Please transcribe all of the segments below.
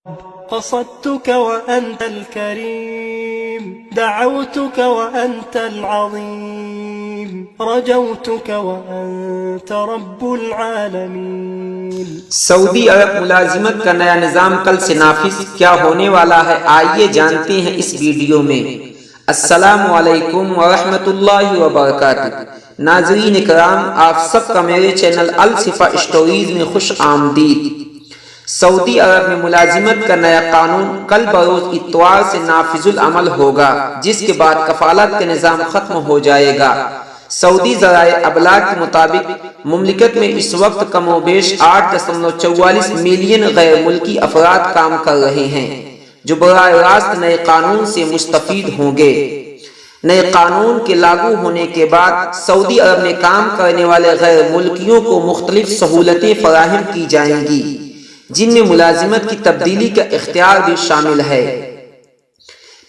قصدتك وأنت الكريم، دعوتك وأنت العظيم، رجوتك وأنت رب العالمين۔ سعودی عرب ملازمت کا نیا نظام کل سے نافذ کیا ہونے والا ہے، آئیے جانتے ہیں اس ویڈیو میں۔ السلام علیکم ورحمۃ اللہ وبرکاتہ۔ ناظرین کرام، آپ سب کا میرے چینل الصفا اسٹوریز میں خوش آمدید۔ سعودی عرب میں ملازمت کا نیا قانون کل بروز اتوار سے نافذ العمل ہوگا، جس کے بعد کفالت کا نظام ختم ہو جائے گا۔ سعودی ذرائع ابلاغ کے مطابق مملکت میں اس وقت کم و بیش 8.44 ملین غیر ملکی افراد کام کر رہے ہیں، جو براہ راست نئے قانون سے مستفید ہوں گے۔ نئے قانون کے لاگو ہونے کے بعد سعودی عرب میں کام کرنے والے غیر ملکیوں کو مختلف سہولتیں فراہم کی جائیں گی، جن میں ملازمت کی تبدیلی کا اختیار بھی شامل ہے۔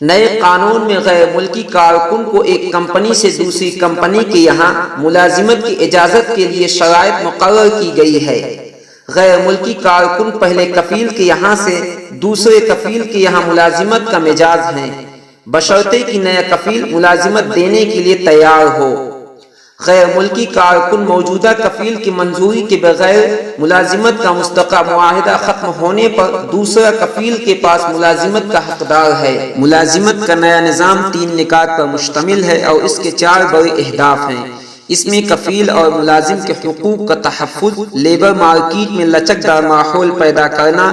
نئے قانون میں غیر ملکی کارکن کو ایک کمپنی سے دوسری کمپنی کے یہاں ملازمت کی اجازت کے لیے شرائط مقرر کی گئی ہے۔ غیر ملکی کارکن پہلے کفیل کے یہاں سے دوسرے کفیل کے یہاں ملازمت کا مجاز ہیں، بشرطے کہ نیا کفیل ملازمت دینے کے لیے تیار ہو۔ غیر ملکی کارکن موجودہ کفیل کی منظوری کے بغیر ملازمت کا مستقع معاہدہ ختم ہونے پر دوسرا کفیل کے پاس ملازمت کا حقدار ہے۔ ملازمت کا نیا نظام 3 نکات پر مشتمل ہے اور اس کے 4 بڑے اہداف ہیں۔ اس میں کفیل اور ملازم کے حقوق کا تحفظ، لیبر مارکیٹ میں لچکدار ماحول پیدا کرنا،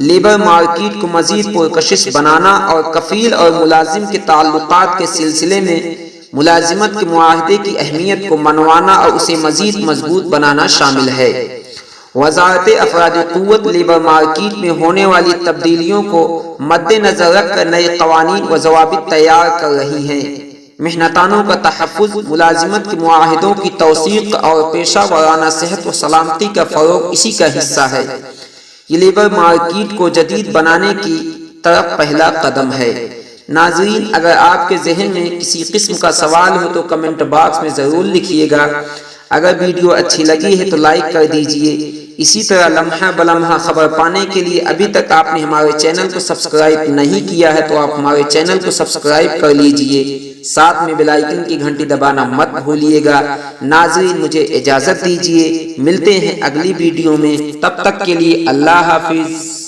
لیبر مارکیٹ کو مزید پرکشش بنانا اور کفیل اور ملازم کے تعلقات کے سلسلے میں ملازمت کے معاہدے کی اہمیت کو منوانا اور اسے مزید مضبوط بنانا شامل ہے۔ وزارت افراد قوت لیبر مارکیٹ میں ہونے والی تبدیلیوں کو مد نظر رکھ کر نئے قوانین و ضوابط تیار کر رہی ہیں۔ محنتانوں کا تحفظ، ملازمت کے معاہدوں کی توثیق اور پیشہ ورانہ صحت و سلامتی کا فروغ اسی کا حصہ ہے۔ یہ لیبر مارکیٹ کو جدید بنانے کی طرف پہلا قدم ہے۔ ناظرین، اگر آپ کے ذہن میں کسی قسم کا سوال ہو تو کمنٹ باکس میں ضرور لکھیے گا۔ اگر ویڈیو اچھی لگی ہے تو لائک کر دیجئے۔ اسی طرح لمحہ بلمحہ خبر پانے کے لیے ابھی تک آپ نے ہمارے چینل کو سبسکرائب نہیں کیا ہے تو آپ ہمارے چینل کو سبسکرائب کر لیجئے، ساتھ میں بیل آئیکن کی گھنٹی دبانا مت بھولیے گا۔ ناظرین، مجھے اجازت دیجئے، ملتے ہیں اگلی ویڈیو میں، تب تک کے لیے اللہ حافظ۔